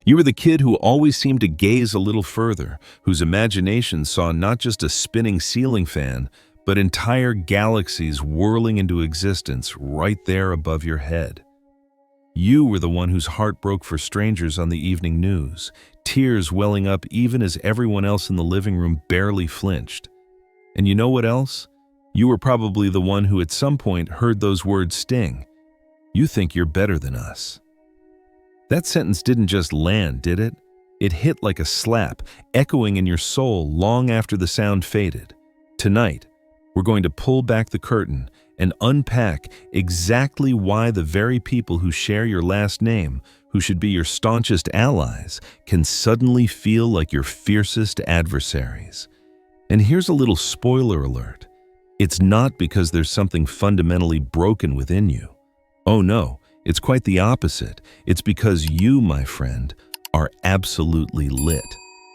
You were the kid who always seemed to gaze a little further, whose imagination saw not just a spinning ceiling fan, but entire galaxies whirling into existence right there above your head. You were the one whose heart broke for strangers on the evening news, tears welling up even as everyone else in the living room barely flinched. And you know what else? You were probably the one who at some point heard those words sting. You think you're better than us. That sentence didn't just land, did it? It hit like a slap, echoing in your soul long after the sound faded. Tonight, we're going to pull back the curtain and unpack exactly why the very people who share your last name, who should be your staunchest allies, can suddenly feel like your fiercest adversaries. And here's a little spoiler alert. It's not because there's something fundamentally broken within you. Oh no, it's quite the opposite. It's because you, my friend, are absolutely lit.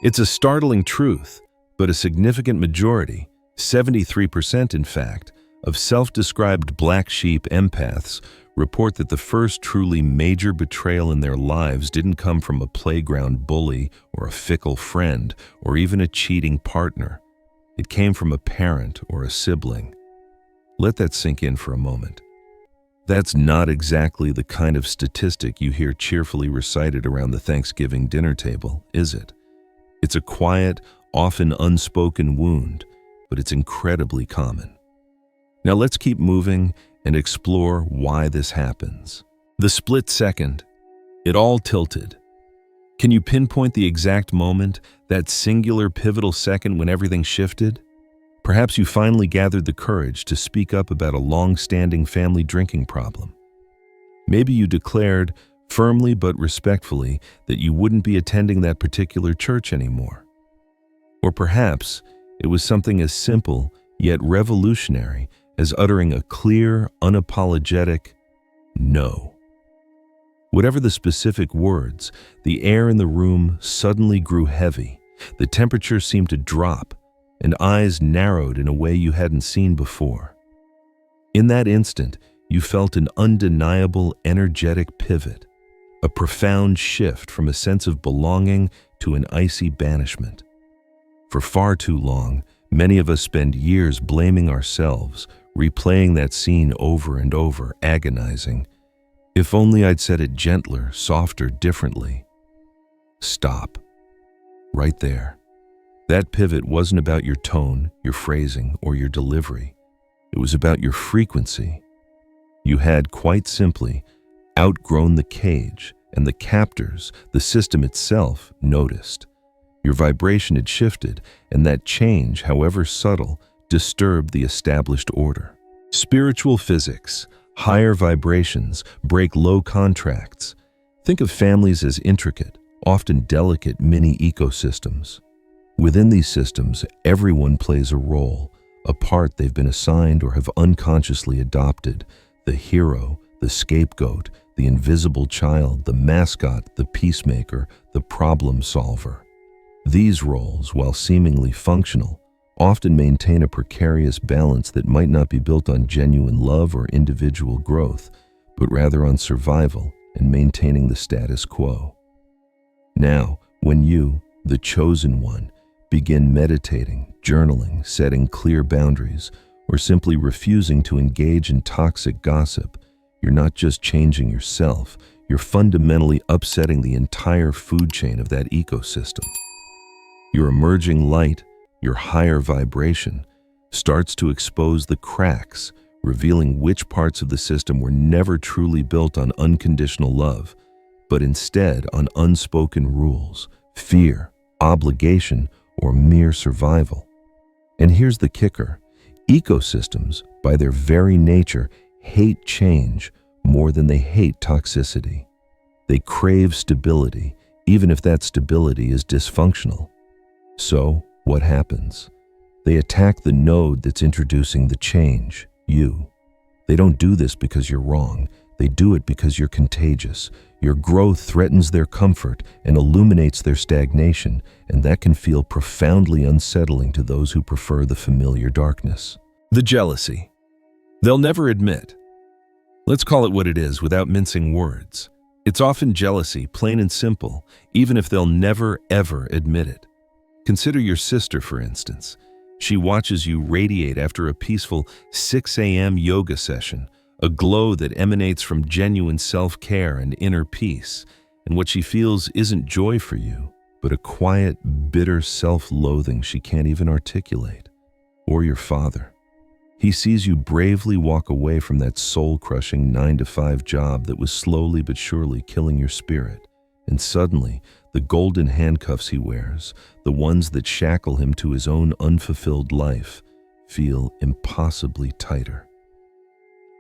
It's a startling truth, but a significant majority, 73% in fact, of self-described black sheep empaths report that the first truly major betrayal in their lives didn't come from a playground bully or a fickle friend or even a cheating partner. It came from a parent or a sibling. Let that sink in for a moment. That's not exactly the kind of statistic you hear cheerfully recited around the Thanksgiving dinner table, is it? It's a quiet, often unspoken wound, but it's incredibly common. Now let's keep moving and explore why this happens. The split second, it all tilted. Can you pinpoint the exact moment, that singular pivotal second when everything shifted? Perhaps you finally gathered the courage to speak up about a long-standing family drinking problem. Maybe you declared, firmly but respectfully, that you wouldn't be attending that particular church anymore. Or perhaps it was something as simple yet revolutionary as uttering a clear, unapologetic no. Whatever the specific words, the air in the room suddenly grew heavy, the temperature seemed to drop, and eyes narrowed in a way you hadn't seen before. In that instant, you felt an undeniable energetic pivot, a profound shift from a sense of belonging to an icy banishment. For far too long, many of us spend years blaming ourselves, replaying that scene over and over, agonizing. If only I'd said it gentler, softer, differently. Stop. Right there. That pivot wasn't about your tone, your phrasing, or your delivery. It was about your frequency. You had, quite simply, outgrown the cage, and the captors, the system itself, noticed. Your vibration had shifted, and that change, however subtle, disturbed the established order. Spiritual physics, higher vibrations, break low contracts. Think of families as intricate, often delicate mini ecosystems. Within these systems, everyone plays a role, a part they've been assigned or have unconsciously adopted. The hero, the scapegoat, the invisible child, the mascot, the peacemaker, the problem solver. These roles, while seemingly functional, often maintain a precarious balance that might not be built on genuine love or individual growth, but rather on survival and maintaining the status quo. Now, when you, the chosen one, begin meditating, journaling, setting clear boundaries, or simply refusing to engage in toxic gossip, you're not just changing yourself, you're fundamentally upsetting the entire food chain of that ecosystem. Your emerging light, your higher vibration, starts to expose the cracks, revealing which parts of the system were never truly built on unconditional love, but instead on unspoken rules, fear, obligation, or mere survival. And here's the kicker. Ecosystems, by their very nature, hate change more than they hate toxicity. They crave stability, even if that stability is dysfunctional. So, what happens? They attack the node that's introducing the change, you. They don't do this because you're wrong. They do it because you're contagious. Your growth threatens their comfort and illuminates their stagnation, and that can feel profoundly unsettling to those who prefer the familiar darkness. The jealousy. They'll never admit. Let's call it what it is without mincing words. It's often jealousy, plain and simple, even if they'll never, ever admit it. Consider your sister, for instance. She watches you radiate after a peaceful 6 a.m. yoga session, a glow that emanates from genuine self-care and inner peace, and what she feels isn't joy for you, but a quiet, bitter self-loathing she can't even articulate. Or your father. He sees you bravely walk away from that soul-crushing 9-to-5 job that was slowly but surely killing your spirit, and suddenly, the golden handcuffs he wears, the ones that shackle him to his own unfulfilled life, feel impossibly tighter.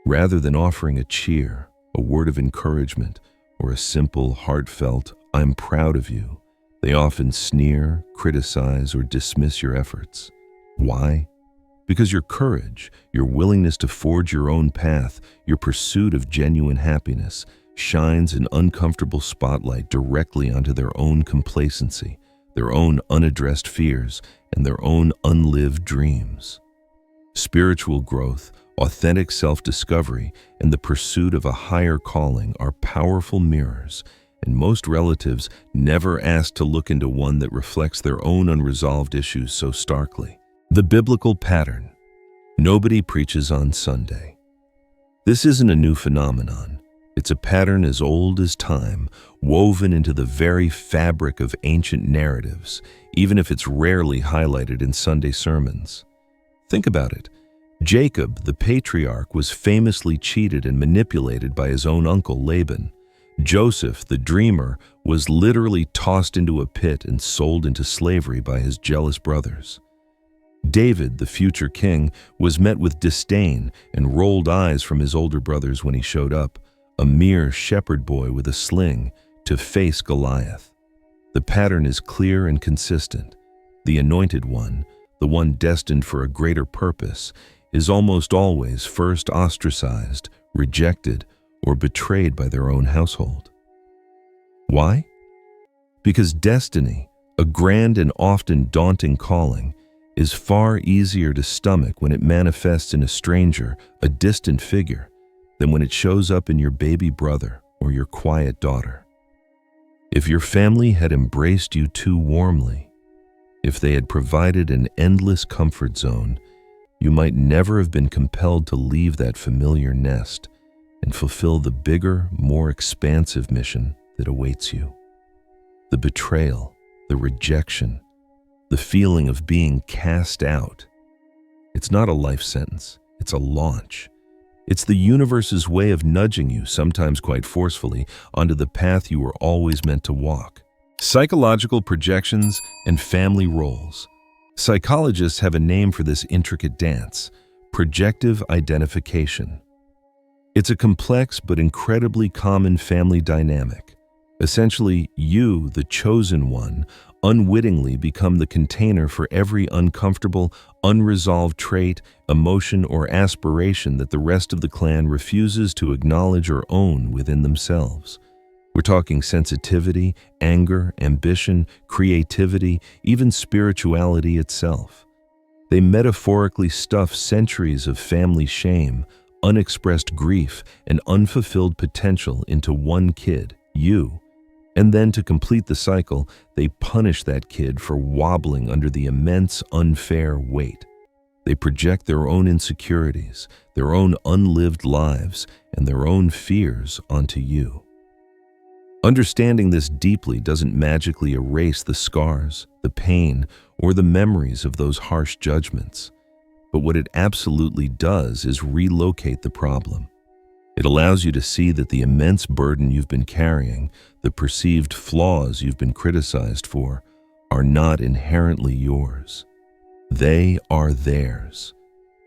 Rather than offering a cheer, a word of encouragement, or a simple, heartfelt, "I'm proud of you," they often sneer, criticize, or dismiss your efforts. Why? Because your courage, your willingness to forge your own path, your pursuit of genuine happiness, shines an uncomfortable spotlight directly onto their own complacency, their own unaddressed fears, and their own unlived dreams. Spiritual growth, authentic self-discovery, and the pursuit of a higher calling are powerful mirrors, and most relatives never ask to look into one that reflects their own unresolved issues so starkly. The biblical pattern. Nobody preaches on Sunday. This isn't a new phenomenon. It's a pattern as old as time, woven into the very fabric of ancient narratives, even if it's rarely highlighted in Sunday sermons. Think about it. Jacob, the patriarch, was famously cheated and manipulated by his own uncle Laban. Joseph, the dreamer, was literally tossed into a pit and sold into slavery by his jealous brothers. David, the future king, was met with disdain and rolled eyes from his older brothers when he showed up, a mere shepherd boy with a sling, to face Goliath. The pattern is clear and consistent. The anointed one, the one destined for a greater purpose, is almost always first ostracized, rejected, or betrayed by their own household. Why? Because destiny, a grand and often daunting calling, is far easier to stomach when it manifests in a stranger, a distant figure, than when it shows up in your baby brother or your quiet daughter. If your family had embraced you too warmly, if they had provided an endless comfort zone, you might never have been compelled to leave that familiar nest and fulfill the bigger, more expansive mission that awaits you. The betrayal, the rejection, the feeling of being cast out. It's not a life sentence, it's a launch. It's the universe's way of nudging you, sometimes quite forcefully, onto the path you were always meant to walk. Psychological projections and family roles. Psychologists have a name for this intricate dance: projective identification. It's a complex but incredibly common family dynamic. Essentially, you, the chosen one, unwittingly become the container for every uncomfortable, unresolved trait, emotion, or aspiration that the rest of the clan refuses to acknowledge or own within themselves. We're talking sensitivity, anger, ambition, creativity, even spirituality itself. They metaphorically stuff centuries of family shame, unexpressed grief, and unfulfilled potential into one kid, you. And then to complete the cycle, they punish that kid for wobbling under the immense, unfair weight. They project their own insecurities, their own unlived lives, and their own fears onto you. Understanding this deeply doesn't magically erase the scars, the pain, or the memories of those harsh judgments. But what it absolutely does is relocate the problem. It allows you to see that the immense burden you've been carrying, the perceived flaws you've been criticized for, are not inherently yours. They are theirs.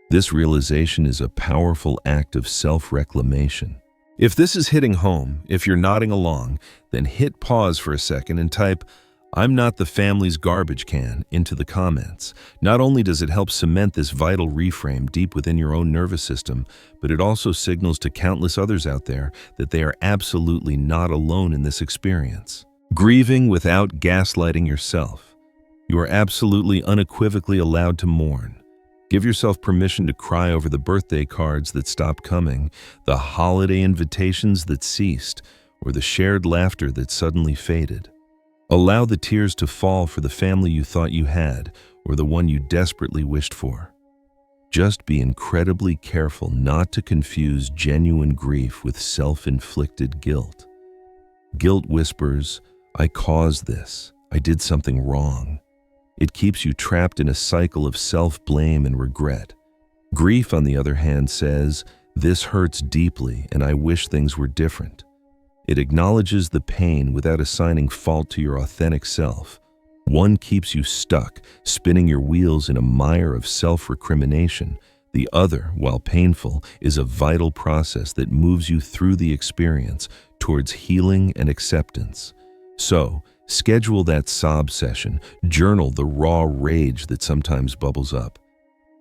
This realization is a powerful act of self-reclamation. If this is hitting home, if you're nodding along, then hit pause for a second and type, "I'm not the family's garbage can," into the comments. Not only does it help cement this vital reframe deep within your own nervous system, but it also signals to countless others out there that they are absolutely not alone in this experience. Grieving without gaslighting yourself. You are absolutely unequivocally allowed to mourn. Give yourself permission to cry over the birthday cards that stopped coming, the holiday invitations that ceased, or the shared laughter that suddenly faded. Allow the tears to fall for the family you thought you had, or the one you desperately wished for. Just be incredibly careful not to confuse genuine grief with self-inflicted guilt. Guilt whispers, "I caused this. I did something wrong." It keeps you trapped in a cycle of self-blame and regret. Grief, on the other hand, says, "This hurts deeply and I wish things were different." It acknowledges the pain without assigning fault to your authentic self. One keeps you stuck, spinning your wheels in a mire of self-recrimination. The other, while painful, is a vital process that moves you through the experience towards healing and acceptance. So, schedule that sob session, journal the raw rage that sometimes bubbles up.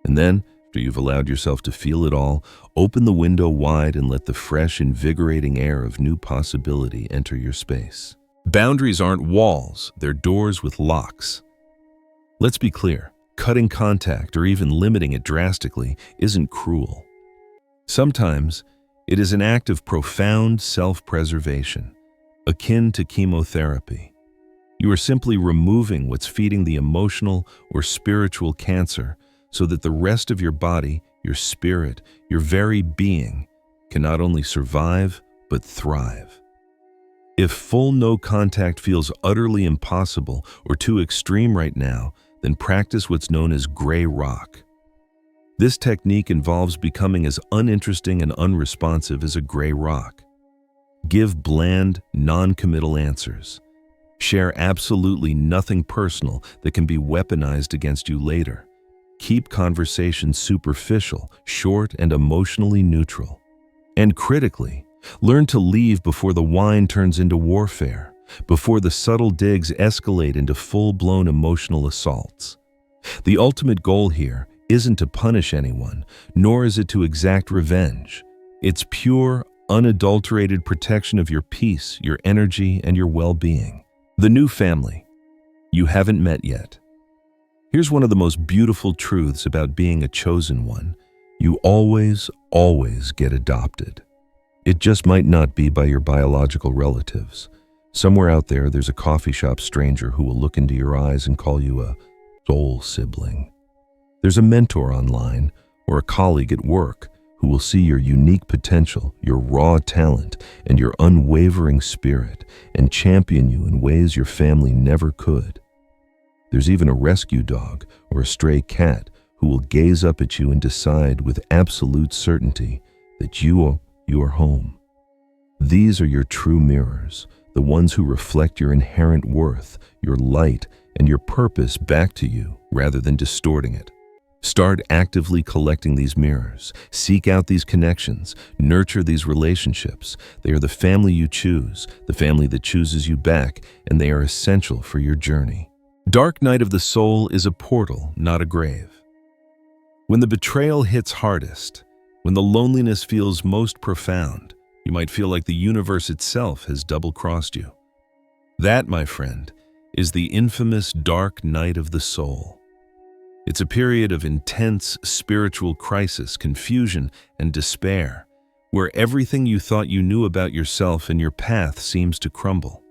And then, after you've allowed yourself to feel it all, open the window wide and let the fresh, invigorating air of new possibility enter your space. Boundaries aren't walls, they're doors with locks. Let's be clear, cutting contact or even limiting it drastically isn't cruel. Sometimes, it is an act of profound self-preservation, akin to chemotherapy. You are simply removing what's feeding the emotional or spiritual cancer so that the rest of your body, your spirit, your very being can not only survive, but thrive. If full no contact feels utterly impossible or too extreme right now, then practice what's known as gray rock. This technique involves becoming as uninteresting and unresponsive as a gray rock. Give bland, non-committal answers. Share absolutely nothing personal that can be weaponized against you later. Keep conversations superficial, short, and emotionally neutral. And critically, learn to leave before the whine turns into warfare, before the subtle digs escalate into full-blown emotional assaults. The ultimate goal here isn't to punish anyone, nor is it to exact revenge. It's pure, unadulterated protection of your peace, your energy, and your well-being. The new family you haven't met yet. Here's one of the most beautiful truths about being a chosen one. You always get adopted. It just might not be by your biological relatives. Somewhere out there's a coffee shop stranger who will look into your eyes and call you a soul sibling. There's a mentor online or a colleague at work who will see your unique potential, your raw talent, and your unwavering spirit and champion you in ways your family never could. There's even a rescue dog or a stray cat who will gaze up at you and decide with absolute certainty that you are home. These are your true mirrors, the ones who reflect your inherent worth, your light, and your purpose back to you rather than distorting it. Start actively collecting these mirrors. Seek out these connections. Nurture these relationships. They are the family you choose, the family that chooses you back, and they are essential for your journey. Dark night of the soul is a portal, not a grave. When the betrayal hits hardest, when the loneliness feels most profound, you might feel like the universe itself has double-crossed you. That, my friend, is the infamous dark night of the soul. It's a period of intense spiritual crisis, confusion, and despair, where everything you thought you knew about yourself and your path seems to crumble.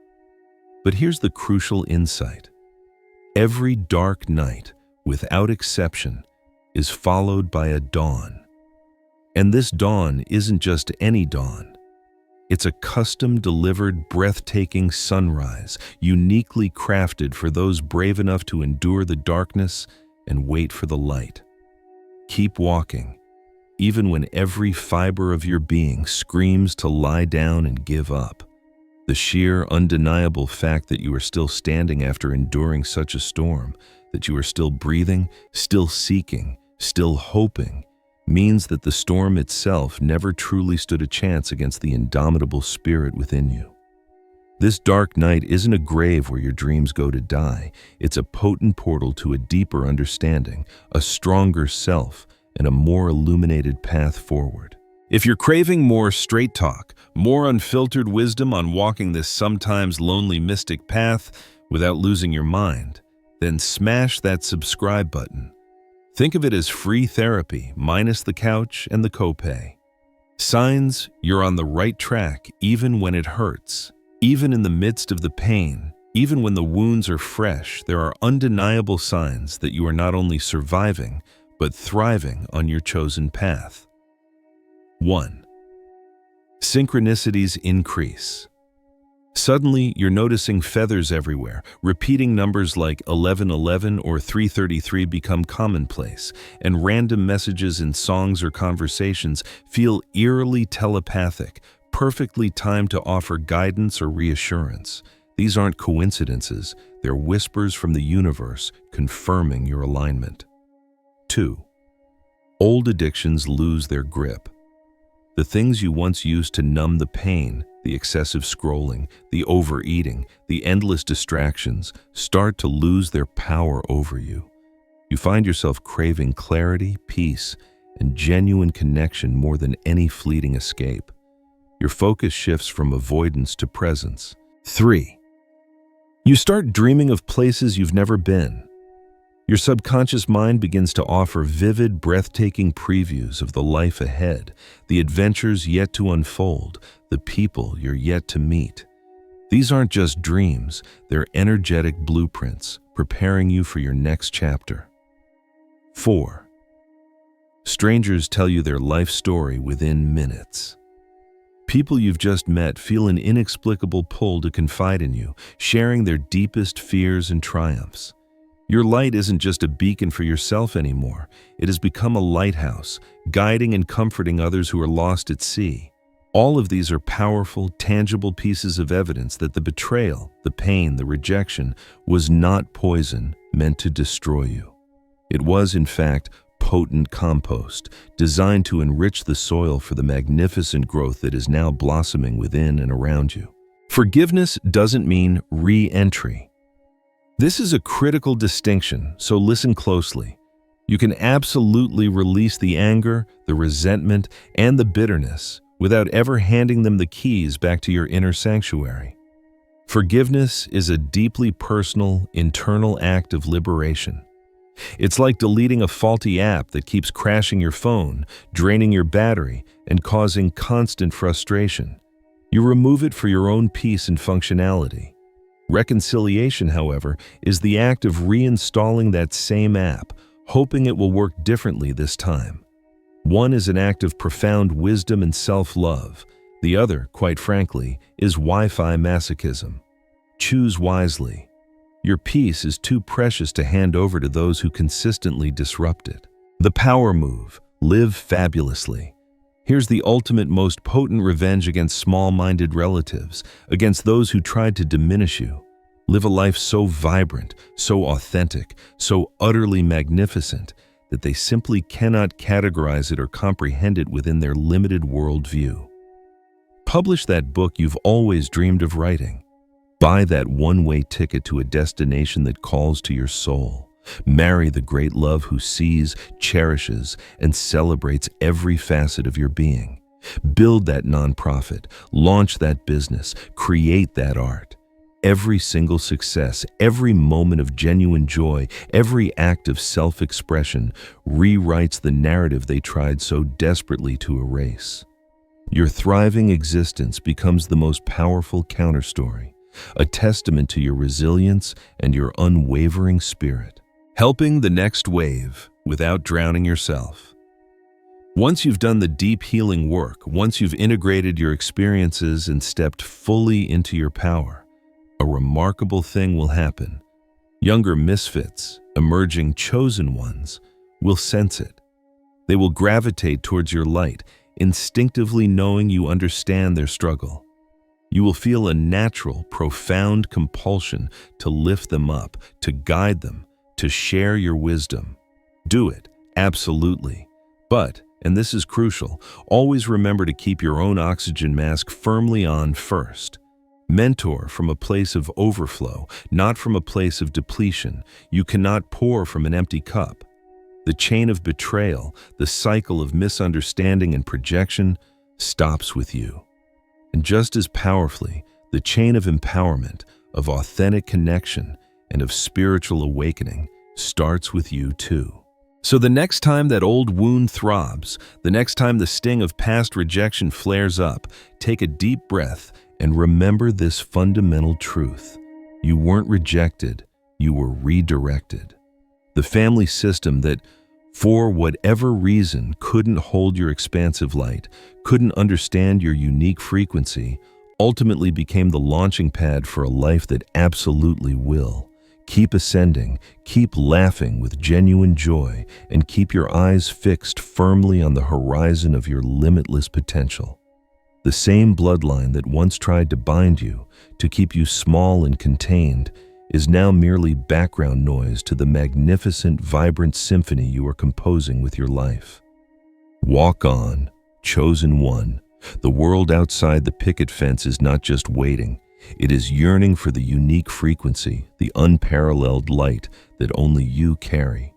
But here's the crucial insight. Every dark night, without exception, is followed by a dawn. And this dawn isn't just any dawn. It's a custom-delivered, breathtaking sunrise, uniquely crafted for those brave enough to endure the darkness and wait for the light. Keep walking, even when every fiber of your being screams to lie down and give up. The sheer, undeniable fact that you are still standing after enduring such a storm, that you are still breathing, still seeking, still hoping, means that the storm itself never truly stood a chance against the indomitable spirit within you. This dark night isn't a grave where your dreams go to die. It's a potent portal to a deeper understanding, a stronger self, and a more illuminated path forward. If you're craving more straight talk, more unfiltered wisdom on walking this sometimes lonely mystic path without losing your mind, then smash that subscribe button. Think of it as free therapy, minus the couch and the copay. Signs you're on the right track even when it hurts. Even in the midst of the pain, even when the wounds are fresh, there are undeniable signs that you are not only surviving, but thriving on your chosen path. 1. Synchronicities increase. Suddenly, you're noticing feathers everywhere. Repeating numbers like 1111 or 333 become commonplace, and random messages in songs or conversations feel eerily telepathic, perfectly timed to offer guidance or reassurance. These aren't coincidences, they're whispers from the universe confirming your alignment. 2. Old addictions lose their grip. The things you once used to numb the pain, the excessive scrolling, the overeating, the endless distractions, start to lose their power over you. You find yourself craving clarity, peace, and genuine connection more than any fleeting escape. Your focus shifts from avoidance to presence. 3. You start dreaming of places you've never been. Your subconscious mind begins to offer vivid, breathtaking previews of the life ahead, the adventures yet to unfold, the people you're yet to meet. These aren't just dreams, they're energetic blueprints, preparing you for your next chapter. 4. Strangers tell you their life story within minutes. People you've just met feel an inexplicable pull to confide in you, sharing their deepest fears and triumphs. Your light isn't just a beacon for yourself anymore. It has become a lighthouse, guiding and comforting others who are lost at sea. All of these are powerful, tangible pieces of evidence that the betrayal, the pain, the rejection was not poison meant to destroy you. It was, in fact, potent compost, designed to enrich the soil for the magnificent growth that is now blossoming within and around you. Forgiveness doesn't mean re-entry. This is a critical distinction, so listen closely. You can absolutely release the anger, the resentment, and the bitterness without ever handing them the keys back to your inner sanctuary. Forgiveness is a deeply personal, internal act of liberation. It's like deleting a faulty app that keeps crashing your phone, draining your battery, and causing constant frustration. You remove it for your own peace and functionality. Reconciliation, however, is the act of reinstalling that same app, hoping it will work differently this time. One is an act of profound wisdom and self-love. The other, quite frankly, is Wi-Fi masochism. Choose wisely. Your peace is too precious to hand over to those who consistently disrupt it. The power move: live fabulously. Here's the ultimate, most potent revenge against small-minded relatives, against those who tried to diminish you. Live a life so vibrant, so authentic, so utterly magnificent that they simply cannot categorize it or comprehend it within their limited worldview. Publish that book you've always dreamed of writing. Buy that one-way ticket to a destination that calls to your soul. Marry the great love who sees, cherishes, and celebrates every facet of your being. Build that nonprofit, launch that business, create that art. Every single success, every moment of genuine joy, every act of self-expression rewrites the narrative they tried so desperately to erase. Your thriving existence becomes the most powerful counterstory, a testament to your resilience and your unwavering spirit. Helping the next wave without drowning yourself. Once you've done the deep healing work, once you've integrated your experiences and stepped fully into your power, a remarkable thing will happen. Younger misfits, emerging chosen ones, will sense it. They will gravitate towards your light, instinctively knowing you understand their struggle. You will feel a natural, profound compulsion to lift them up, to guide them, to share your wisdom. Do it, absolutely. But, and this is crucial, always remember to keep your own oxygen mask firmly on first. Mentor from a place of overflow, not from a place of depletion. You cannot pour from an empty cup. The chain of betrayal, the cycle of misunderstanding and projection, stops with you. And just as powerfully, the chain of empowerment, of authentic connection, and of spiritual awakening starts with you too. So the next time that old wound throbs, the next time the sting of past rejection flares up, take a deep breath and remember this fundamental truth. You weren't rejected, you were redirected. The family system that, for whatever reason, couldn't hold your expansive light, couldn't understand your unique frequency, ultimately became the launching pad for a life that absolutely will. Keep ascending, keep laughing with genuine joy, and keep your eyes fixed firmly on the horizon of your limitless potential. The same bloodline that once tried to bind you, to keep you small and contained, is now merely background noise to the magnificent, vibrant symphony you are composing with your life. Walk on, chosen one. The world outside the picket fence is not just waiting. It is yearning for the unique frequency, the unparalleled light that only you carry.